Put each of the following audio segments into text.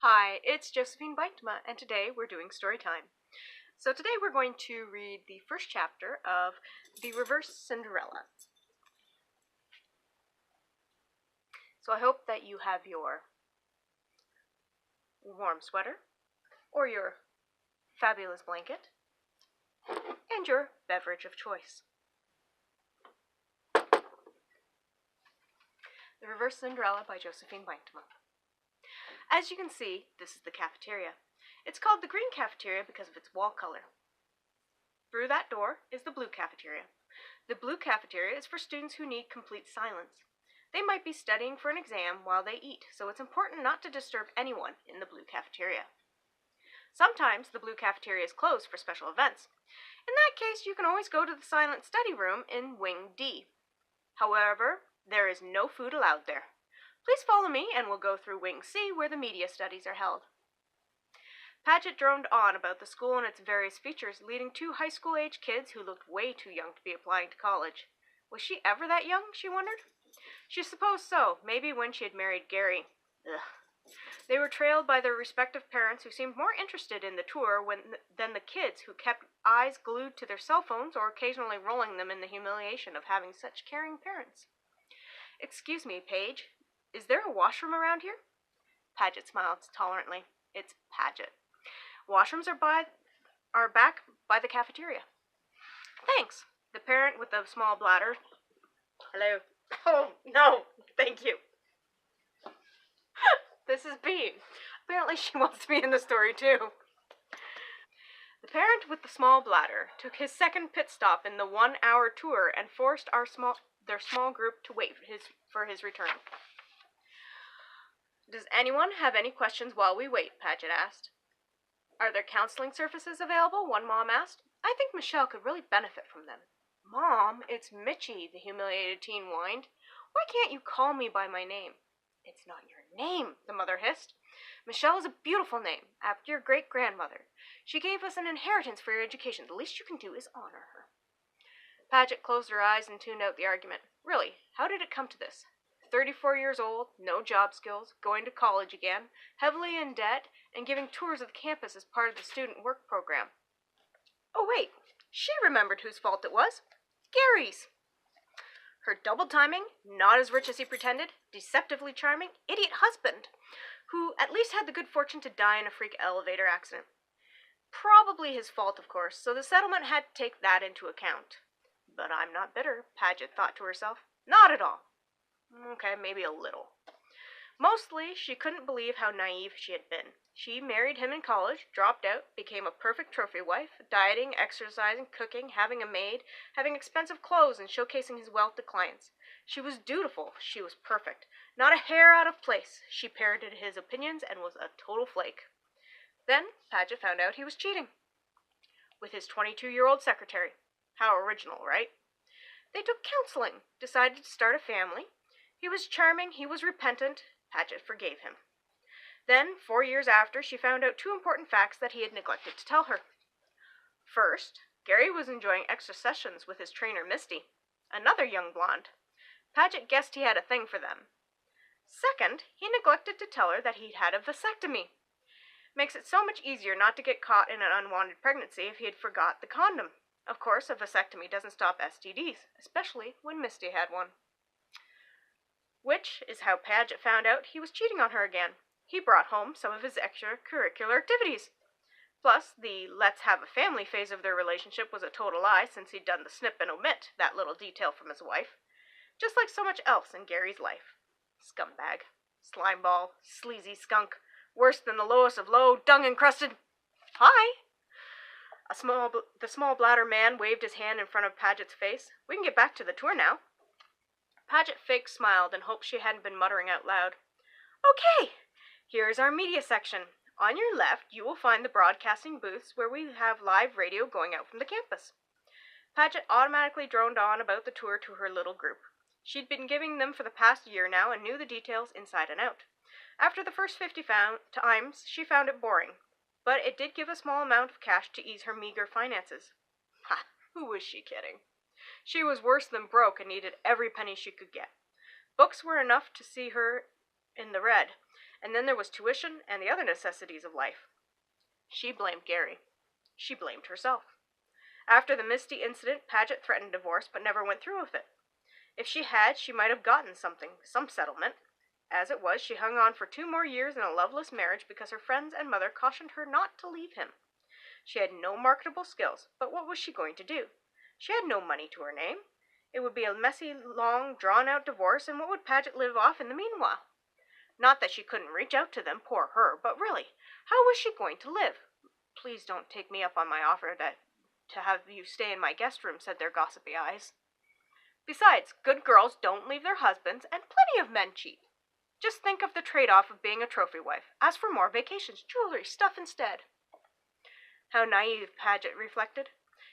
Hi, it's Josephine Beintema, and today we're doing story time. So today we're going to read the first chapter of the Reverse Cinderella. So I hope that you have your warm sweater, or your fabulous blanket, and your beverage of choice. The Reverse Cinderella by Josephine Beintema. As you can see, this is the cafeteria. It's called the green cafeteria because of its wall color. Through that door is the blue cafeteria. The blue cafeteria is for students who need complete silence. They might be studying for an exam while they eat, so it's important not to disturb anyone in the blue cafeteria. Sometimes the blue cafeteria is closed for special events. In that case, you can always go to the silent study room in Wing D. However, there is no food allowed there. Please follow me and we'll go through Wing C where the media studies are held. Paget droned on about the school and its various features, leading two high school-age kids who looked way too young to be applying to college. Was she ever that young, she wondered? She supposed so, maybe when she had married Gary. Ugh. They were trailed by their respective parents who seemed more interested in the tour than the kids who kept eyes glued to their cell phones or occasionally rolling them in the humiliation of having such caring parents. "Excuse me, Paige, is there a washroom around here?" Paget smiled tolerantly. It's Paget. "Washrooms are back by the cafeteria." "Thanks." The parent with the small bladder. "Hello." "Oh, no, thank you." This is Bean. Apparently she wants to be in the story too. The parent with the small bladder took his second pit stop in the 1-hour tour and forced their small group to wait for his return. "Does anyone have any questions while we wait?" Paget asked. "Are there counseling services available?" one mom asked. "I think Michelle could really benefit from them." "Mom, it's Mitchie," the humiliated teen whined. "Why can't you call me by my name?" "It's not your name," the mother hissed. "Michelle is a beautiful name, after your great-grandmother. She gave us an inheritance for your education. The least you can do is honor her." Paget closed her eyes and tuned out the argument. Really, how did it come to this? 34 years old, no job skills, going to college again, heavily in debt, and giving tours of the campus as part of the student work program. Oh wait, she remembered whose fault it was. Gary's. Her double timing, not as rich as he pretended, deceptively charming, idiot husband, who at least had the good fortune to die in a freak elevator accident. Probably his fault, of course, so the settlement had to take that into account. But I'm not bitter, Paget thought to herself. Not at all. Okay, maybe a little. Mostly, she couldn't believe how naive she had been. She married him in college, dropped out, became a perfect trophy wife, dieting, exercising, cooking, having a maid, having expensive clothes, and showcasing his wealth to clients. She was dutiful. She was perfect. Not a hair out of place. She parroted his opinions and was a total flake. Then, Paget found out he was cheating. With his 22-year-old secretary. How original, right? They took counseling, decided to start a family. He was charming, he was repentant. Paget forgave him. Then, 4 years after, she found out two important facts that he had neglected to tell her. First, Gary was enjoying extra sessions with his trainer, Misty, another young blonde. Paget guessed he had a thing for them. Second, he neglected to tell her that he'd had a vasectomy. Makes it so much easier not to get caught in an unwanted pregnancy if he had forgot the condom. Of course, a vasectomy doesn't stop STDs, especially when Misty had one. Which is how Paget found out he was cheating on her again. He brought home some of his extracurricular activities. Plus, the let's have a family phase of their relationship was a total lie since he'd done the snip and omit that little detail from his wife. Just like so much else in Gary's life. Scumbag. Slimeball. Sleazy skunk. Worse than the lowest of low, dung-encrusted... Hi! The small bladder man waved his hand in front of Paget's face. "We can get back to the tour now." Paget fake smiled and hoped she hadn't been muttering out loud. "Okay, here is our media section. On your left, you will find the broadcasting booths where we have live radio going out from the campus." Paget automatically droned on about the tour to her little group. She'd been giving them for the past year now and knew the details inside and out. After the first 50 times, she found it boring. But it did give a small amount of cash to ease her meager finances. Ha! Who was she kidding? She was worse than broke and needed every penny she could get. Books were enough to see her in the red, And then there was tuition and the other necessities of life. She blamed Gary. She blamed herself. After the Misty incident, Paget threatened divorce but never went through with it. If she had, she might have gotten something, some settlement. As it was, she hung on for 2 more years in a loveless marriage because her friends and mother cautioned her not to leave him. She had no marketable skills, but what was she going to do? She had no money to her name. It would be a messy, long, drawn-out divorce, and what would Paget live off in the meanwhile? Not that she couldn't reach out to them, poor her, but really, how was she going to live? Please don't take me up on my offer to have you stay in my guest room, said their gossipy eyes. Besides, good girls don't leave their husbands, and plenty of men cheat. Just think of the trade-off of being a trophy wife. As for more vacations, jewelry, stuff instead. How naive, Paget reflected.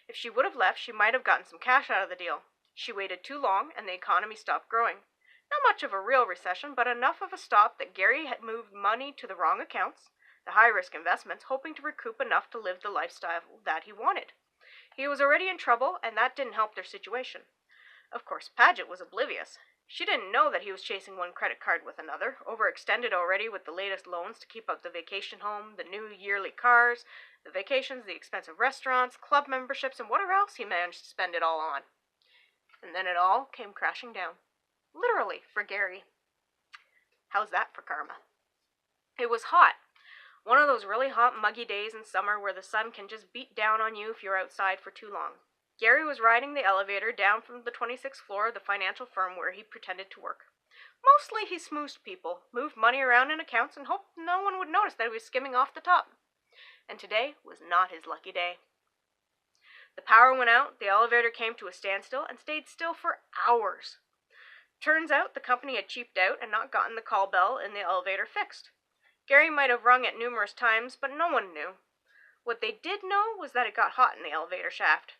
If she would have left, she might have gotten some cash out of the deal. She waited too long, and the economy stopped growing. Not much of a real recession, but enough of a stop that Gary had moved money to the wrong accounts, the high-risk investments, hoping to recoup enough to live the lifestyle that he wanted. He was already in trouble, and that didn't help their situation. Of course, Paget was oblivious. She didn't know that he was chasing one credit card with another, overextended already with the latest loans to keep up the vacation home, the new yearly cars, the vacations, the expensive restaurants, club memberships, and whatever else he managed to spend it all on. And then it all came crashing down. Literally, for Gary. How's that for karma? It was hot. One of those really hot, muggy days in summer where the sun can just beat down on you if you're outside for too long. Gary was riding the elevator down from the 26th floor of the financial firm where he pretended to work. Mostly he smooshed people, moved money around in accounts, and hoped no one would notice that he was skimming off the top. And today was not his lucky day. The power went out, the elevator came to a standstill, and stayed still for hours. Turns out the company had cheaped out and not gotten the call bell in the elevator fixed. Gary might have rung it numerous times, but no one knew. What they did know was that it got hot in the elevator shaft.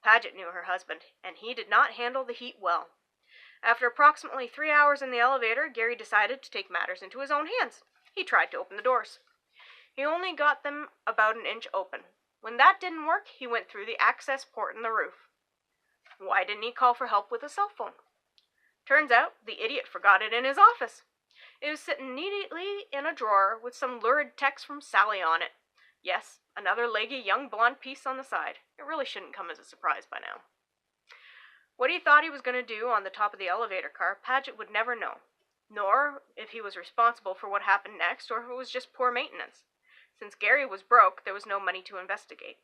Paget knew her husband, and he did not handle the heat well. After approximately 3 hours in the elevator, Gary decided to take matters into his own hands. He tried to open the doors. He only got them about an inch open. When that didn't work, he went through the access port in the roof. Why didn't he call for help with a cell phone? Turns out, the idiot forgot it in his office. It was sitting neatly in a drawer with some lurid text from Sally on it. Yes, another leggy young blonde piece on the side. It really shouldn't come as a surprise by now. What he thought he was going to do on the top of the elevator car, Paget would never know. Nor if he was responsible for what happened next, or if it was just poor maintenance. Since Gary was broke, there was no money to investigate.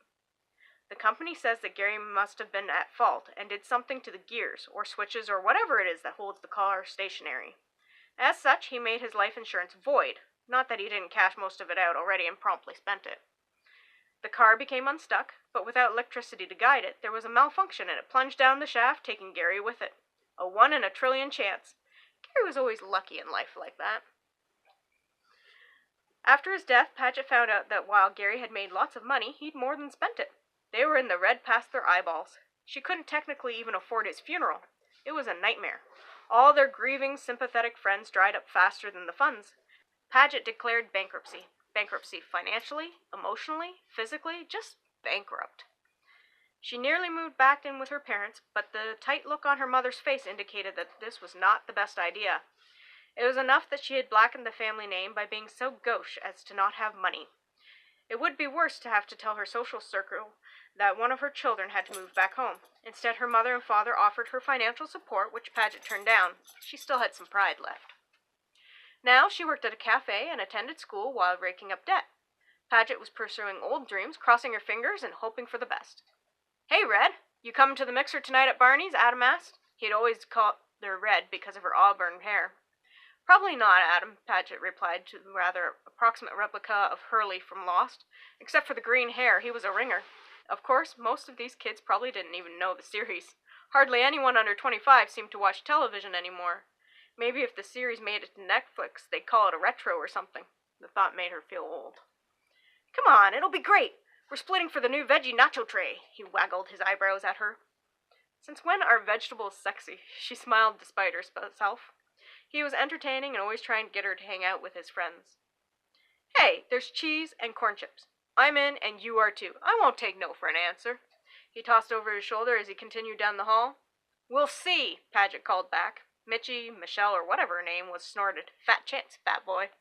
The company says that Gary must have been at fault and did something to the gears, or switches, or whatever it is that holds the car stationary. As such, he made his life insurance void. Not that he didn't cash most of it out already and promptly spent it. The car became unstuck, but without electricity to guide it, there was a malfunction and it plunged down the shaft, taking Gary with it. A 1 in a trillion chance. Gary was always lucky in life like that. After his death, Paget found out that while Gary had made lots of money, he'd more than spent it. They were in the red past their eyeballs. She couldn't technically even afford his funeral. It was a nightmare. All their grieving, sympathetic friends dried up faster than the funds. Paget declared bankruptcy. Bankruptcy financially, emotionally, physically, just bankrupt. She nearly moved back in with her parents, but the tight look on her mother's face indicated that this was not the best idea. It was enough that she had blackened the family name by being so gauche as to not have money. It would be worse to have to tell her social circle that one of her children had to move back home. Instead, her mother and father offered her financial support, which Paget turned down. She still had some pride left. Now she worked at a cafe and attended school while raking up debt. Paget was pursuing old dreams, crossing her fingers and hoping for the best. "Hey, Red, you coming to the mixer tonight at Barney's?" Adam asked. He'd always called her Red because of her auburn hair. "Probably not, Adam," Paget replied to the rather approximate replica of Hurley from Lost. Except for the green hair, he was a ringer. Of course, most of these kids probably didn't even know the series. Hardly anyone under 25 seemed to watch television anymore. Maybe if the series made it to Netflix, they'd call it a retro or something. The thought made her feel old. "Come on, it'll be great. We're splitting for the new veggie nacho tray." He waggled his eyebrows at her. Since when are vegetables sexy? She smiled despite herself. He was entertaining and always trying to get her to hang out with his friends. "Hey, there's cheese and corn chips. I'm in, and you are too. I won't take no for an answer." He tossed over his shoulder as he continued down the hall. "We'll see," Paget called back. Michelle, or whatever her name was, snorted. "Fat chance, fat boy."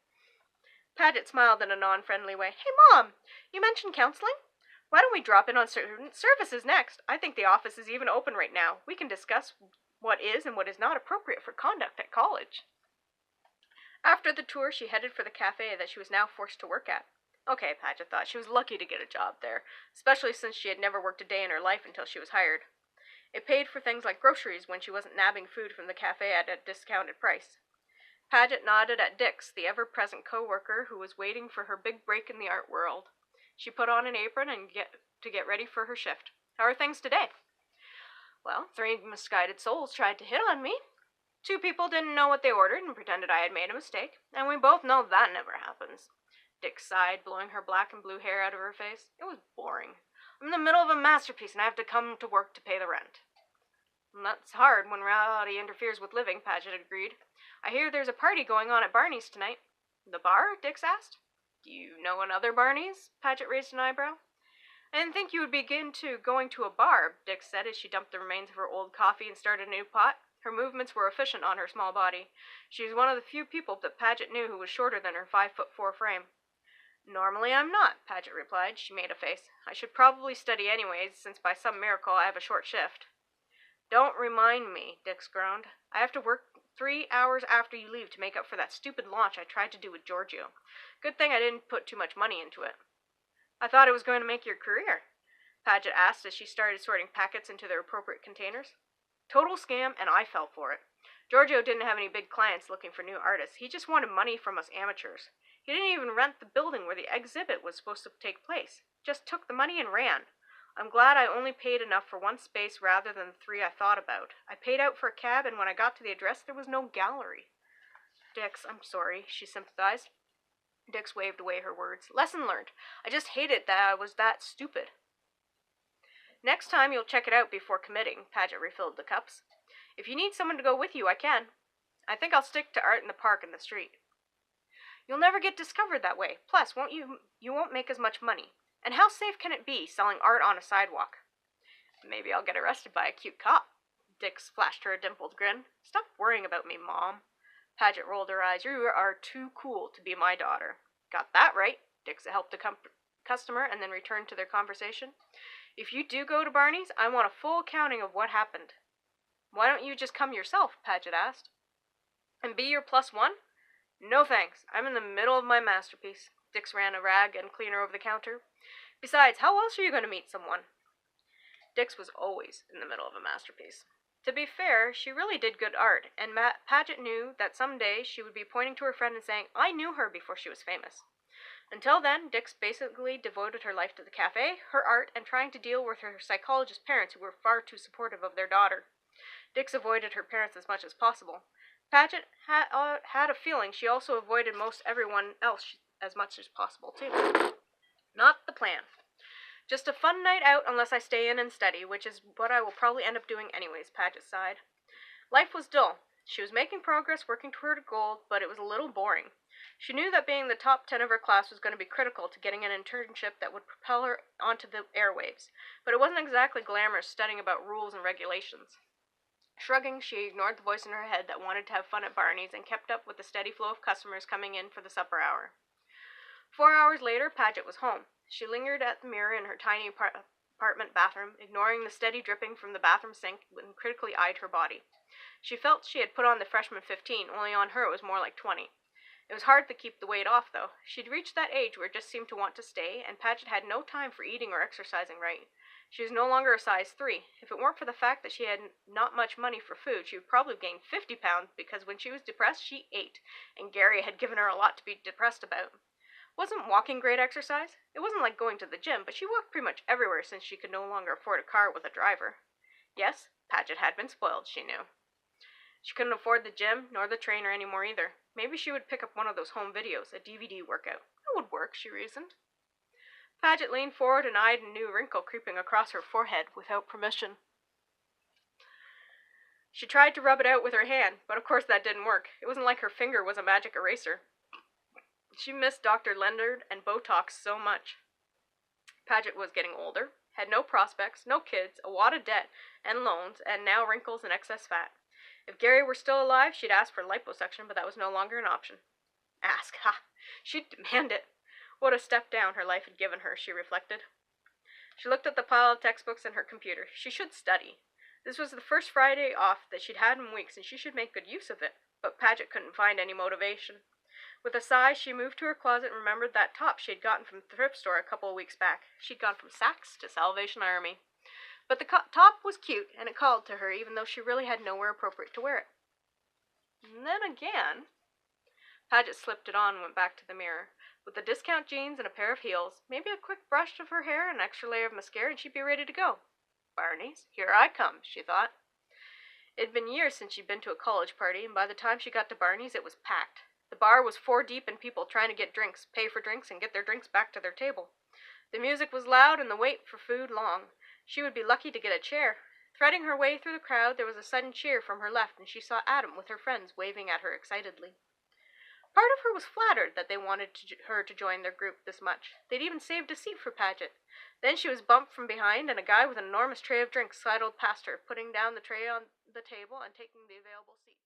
Paget smiled in a non-friendly way. Hey, Mom, you mentioned counseling? Why don't we drop in on certain services next? I think the office is even open right now. We can discuss what is and what is not appropriate for conduct at college. After the tour, she headed for the cafe that she was now forced to work at. Okay, Paget thought, she was lucky to get a job there, especially since she had never worked a day in her life until she was hired. It paid for things like groceries when she wasn't nabbing food from the cafe at a discounted price. Paget nodded at Dix, the ever-present co-worker who was waiting for her big break in the art world. She put on an apron and get ready for her shift. How are things today? Well, 3 misguided souls tried to hit on me. 2 people didn't know what they ordered and pretended I had made a mistake, and we both know that never happens. Dix sighed, blowing her black and blue hair out of her face. It was boring. I'm in the middle of a masterpiece and I have to come to work to pay the rent. And that's hard when reality interferes with living, Paget agreed. I hear there's a party going on at Barney's tonight. The bar? Dix asked. Do you know another Barney's? Paget raised an eyebrow. I didn't think you would begin going to a bar, Dix said as she dumped the remains of her old coffee and started a new pot. Her movements were efficient on her small body. She was one of the few people that Paget knew who was shorter than her 5'4" frame. Normally I'm not, Paget replied. She made a face. I should probably study anyways, since by some miracle I have a short shift. Don't remind me, Dix groaned. I have to work 3 hours after you leave to make up for that stupid launch I tried to do with Giorgio. Good thing I didn't put too much money into it. I thought it was going to make your career, Paget asked as she started sorting packets into their appropriate containers. Total scam, and I fell for it. Giorgio didn't have any big clients looking for new artists. He just wanted money from us amateurs. He didn't even rent the building where the exhibit was supposed to take place. Just took the money and ran. I'm glad I only paid enough for 1 space rather than the 3 I thought about. I paid out for a cab, and when I got to the address, there was no gallery. Dix, I'm sorry, she sympathized. Dix waved away her words. Lesson learned. I just hated that I was that stupid. Next time you'll check it out before committing, Paget refilled the cups. If you need someone to go with you, I can. I think I'll stick to art in the park and the street. You'll never get discovered that way. Plus, you won't make as much money. And how safe can it be, selling art on a sidewalk? Maybe I'll get arrested by a cute cop. Dix flashed her a dimpled grin. Stop worrying about me, Mom. Paget rolled her eyes. You are too cool to be my daughter. Got that right. Dix helped a customer and then returned to their conversation. If you do go to Barney's, I want a full accounting of what happened. Why don't you just come yourself? Paget asked. And be your +1? No thanks. I'm in the middle of my masterpiece. Dix ran a rag and cleaner over the counter. Besides, how else are you going to meet someone? Dix was always in the middle of a masterpiece. To be fair, she really did good art, and Paget knew that someday she would be pointing to her friend and saying, I knew her before she was famous. Until then, Dix basically devoted her life to the cafe, her art, and trying to deal with her psychologist parents who were far too supportive of their daughter. Dix avoided her parents as much as possible. Paget had a feeling she also avoided most everyone else as much as possible, too. Not the plan. Just a fun night out unless I stay in and study, which is what I will probably end up doing anyways, Paget sighed. Life was dull. She was making progress, working toward a goal, but it was a little boring. She knew that being the top 10 of her class was going to be critical to getting an internship that would propel her onto the airwaves, but it wasn't exactly glamorous studying about rules and regulations. Shrugging, she ignored the voice in her head that wanted to have fun at Barney's and kept up with the steady flow of customers coming in for the supper hour. 4 hours later, Paget was home. She lingered at the mirror in her tiny apartment bathroom, ignoring the steady dripping from the bathroom sink, and critically eyed her body. She felt she had put on the freshman 15, only on her it was more like 20. It was hard to keep the weight off, though. She'd reached that age where it just seemed to want to stay, and Paget had no time for eating or exercising right. She was no longer a size 3. If it weren't for the fact that she had not much money for food, she would probably have gained 50 pounds, because when she was depressed, she ate, and Gary had given her a lot to be depressed about. Wasn't walking great exercise? It wasn't like going to the gym, but she walked pretty much everywhere since she could no longer afford a car with a driver. Yes, Paget had been spoiled, she knew. She couldn't afford the gym, nor the trainer anymore either. Maybe she would pick up one of those home videos, a DVD workout. That would work, she reasoned. Paget leaned forward and eyed a new wrinkle creeping across her forehead without permission. She tried to rub it out with her hand, but of course that didn't work. It wasn't like her finger was a magic eraser. She missed Dr. Leonard and Botox so much. Paget was getting older, had no prospects, no kids, a wad of debt and loans, and now wrinkles and excess fat. If Gary were still alive, she'd ask for liposuction, but that was no longer an option. Ask, ha! She'd demand it. What a step down her life had given her, she reflected. She looked at the pile of textbooks and her computer. She should study. This was the first Friday off that she'd had in weeks, and she should make good use of it. But Paget couldn't find any motivation. With a sigh, she moved to her closet and remembered that top she had gotten from the thrift store a couple of weeks back. She'd gone from Saks to Salvation Army. But the top was cute, and it called to her, even though she really had nowhere appropriate to wear it. And then again, Paget slipped it on and went back to the mirror. With the discount jeans and a pair of heels, maybe a quick brush of her hair and an extra layer of mascara, and she'd be ready to go. Barney's, here I come, she thought. It had been years since she'd been to a college party, and by the time she got to Barney's, it was packed. The bar was 4 deep in people trying to get drinks, pay for drinks, and get their drinks back to their table. The music was loud and the wait for food long. She would be lucky to get a chair. Threading her way through the crowd, there was a sudden cheer from her left, and she saw Adam with her friends waving at her excitedly. Part of her was flattered that they wanted her to join their group this much. They'd even saved a seat for Paget. Then she was bumped from behind, and a guy with an enormous tray of drinks sidled past her, putting down the tray on the table and taking the available seat.